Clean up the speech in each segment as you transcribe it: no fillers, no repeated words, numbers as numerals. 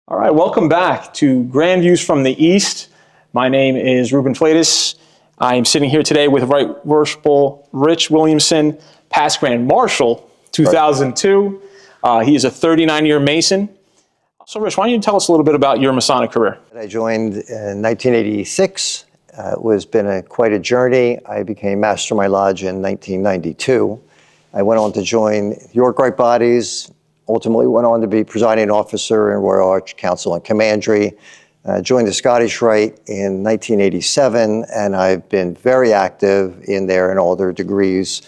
All right, welcome back to Grand Views from the East. My name is Ruben Flatus. I'm sitting here today with Right Worshipful Rich Williamson, past Grand Marshal, 2002. He is a 39-year Mason. So Rich, why don't you tell us a little bit about your Masonic career? I joined in 1986. It was been quite a journey. I became Master of my Lodge in 1992. I went on to join York Rite Bodies, ultimately went on to be presiding officer in Royal Arch Council and Commandery, joined the Scottish Rite in 1987, and I've been very active in there in all their degrees.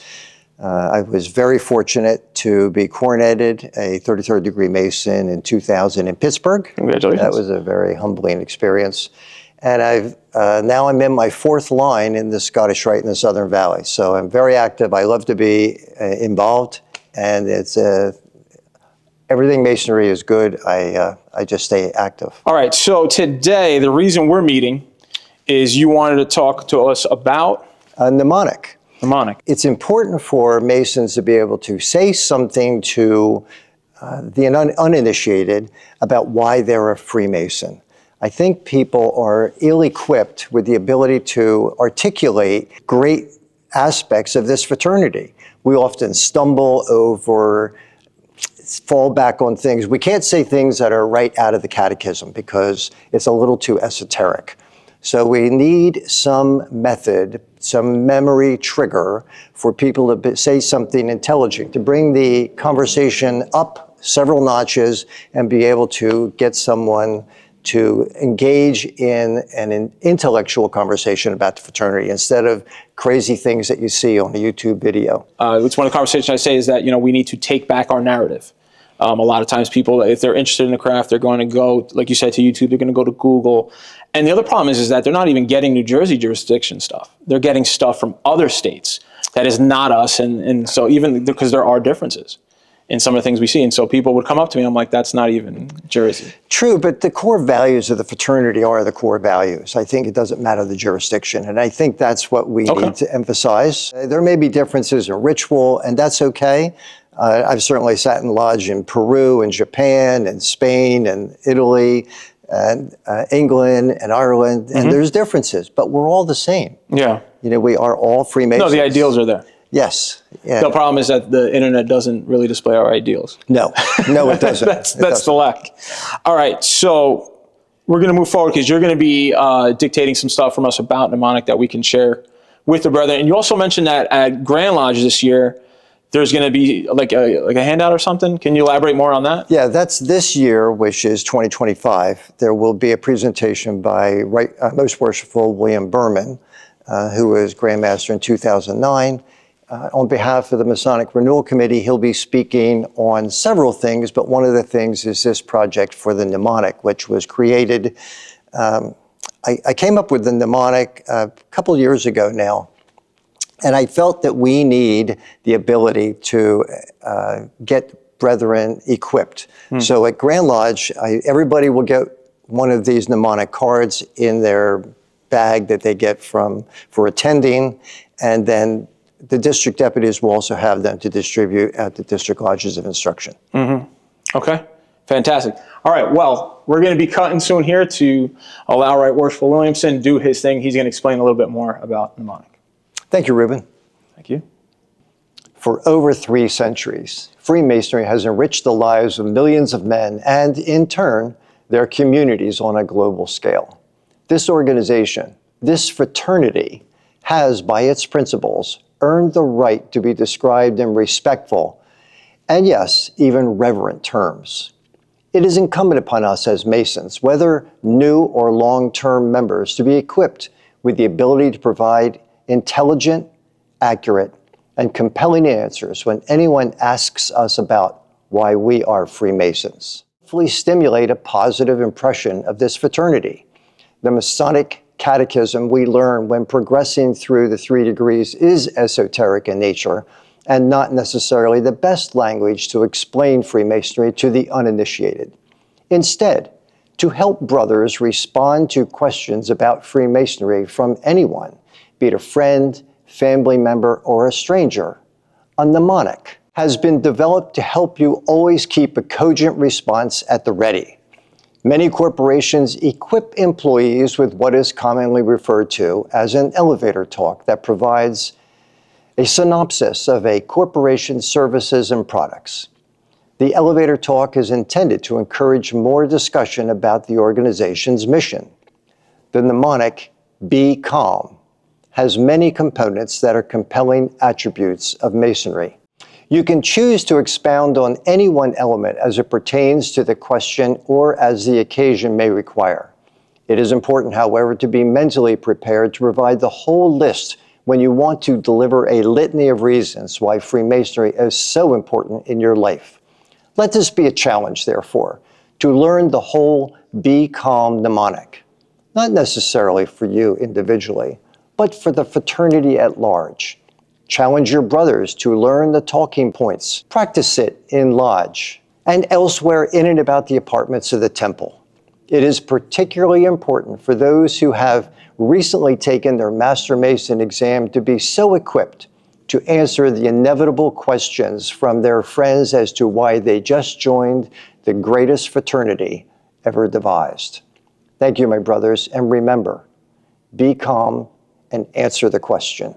I was very fortunate to be coronated a 33rd degree Mason in 2000 in Pittsburgh. Congratulations. That was a very humbling experience. And now I'm in my fourth line in the Scottish Rite in the Southern Valley. So I'm very active. I love to be involved, and it's everything Masonry is good. I just stay active. All right, so today, the reason we're meeting is you wanted to talk to us about? Mnemonic. Mnemonic. It's important for Masons to be able to say something to the uninitiated about why they're a Freemason. I think people are ill-equipped with the ability to articulate great aspects of this fraternity. We often stumble over, fall back on things. We can't say things that are right out of the catechism because it's a little too esoteric. So we need some method, some memory trigger for people to say something intelligent, to bring the conversation up several notches and be able to get someone to engage in an intellectual conversation about the fraternity instead of crazy things that you see on a YouTube video. It's one of the conversations I say is that, we need to take back our narrative. A lot of times people, if they're interested in the craft, they're going to go, like you said, to YouTube, they're going to go to Google. And the other problem is that they're not even getting New Jersey jurisdiction stuff. They're getting stuff from other states that is not us. And so even because there are differences in some of the things we see. And so people would come up to me, I'm like, that's not even Jersey. True, but the core values of the fraternity are the core values. I think it doesn't matter the jurisdiction. And I think that's what we need to emphasize. There may be differences in ritual, and that's okay. I've certainly sat in lodge in Peru and Japan and Spain and Italy and England and Ireland, and there's differences, but we're all the same. Yeah. We are all Freemasons. No, the ideals are there. Yes. Yeah. The problem is that the internet doesn't really display our ideals. No, it doesn't. That's the lack. All right, so we're going to move forward because you're going to be dictating some stuff from us about Mnemonic that we can share with the brethren. And you also mentioned that at Grand Lodge this year, there's going to be like a handout or something. Can you elaborate more on that? Yeah, that's this year, which is 2025. There will be a presentation by Most Worshipful William Berman, who was Grand Master in 2009. On behalf of the Masonic Renewal Committee, he'll be speaking on several things, but one of the things is this project for the Mnemonic, which was created. I came up with the Mnemonic a couple years ago now, and I felt that we need the ability to get brethren equipped. So at Grand Lodge, everybody will get one of these mnemonic cards in their bag that they get for attending, and then the district deputies will also have them to distribute at the district lodges of instruction. Okay, fantastic. All right, well, we're going to be cutting soon here to allow Right Worshipful Williamson do his thing. He's going to explain a little bit more about Mnemonic. Thank you, Ruben. Thank you. For over 3 centuries, Freemasonry has enriched the lives of millions of men and, in turn, their communities on a global scale. This organization, this fraternity, has, by its principles, earned the right to be described in respectful and, yes, even reverent terms. It is incumbent upon us as Masons, whether new or long-term members, to be equipped with the ability to provide intelligent, accurate, and compelling answers when anyone asks us about why we are Freemasons. Hopefully stimulate a positive impression of this fraternity. The Masonic catechism we learn when progressing through the 3 degrees is esoteric in nature and not necessarily the best language to explain Freemasonry to the uninitiated. Instead, to help brothers respond to questions about Freemasonry from anyone, be it a friend, family member, or a stranger, a mnemonic has been developed to help you always keep a cogent response at the ready. Many corporations equip employees with what is commonly referred to as an elevator talk that provides a synopsis of a corporation's services and products. The elevator talk is intended to encourage more discussion about the organization's mission. The mnemonic, "Be Calm," has many components that are compelling attributes of Masonry. You can choose to expound on any one element as it pertains to the question or as the occasion may require. It is important, however, to be mentally prepared to provide the whole list when you want to deliver a litany of reasons why Freemasonry is so important in your life. Let this be a challenge, therefore, to learn the whole Be Calm mnemonic, not necessarily for you individually, but for the fraternity at large. Challenge your brothers to learn the talking points. Practice it in lodge and elsewhere in and about the apartments of the temple. It is particularly important for those who have recently taken their Master Mason exam to be so equipped to answer the inevitable questions from their friends as to why they just joined the greatest fraternity ever devised. Thank you, my brothers, and remember, be calm and answer the question.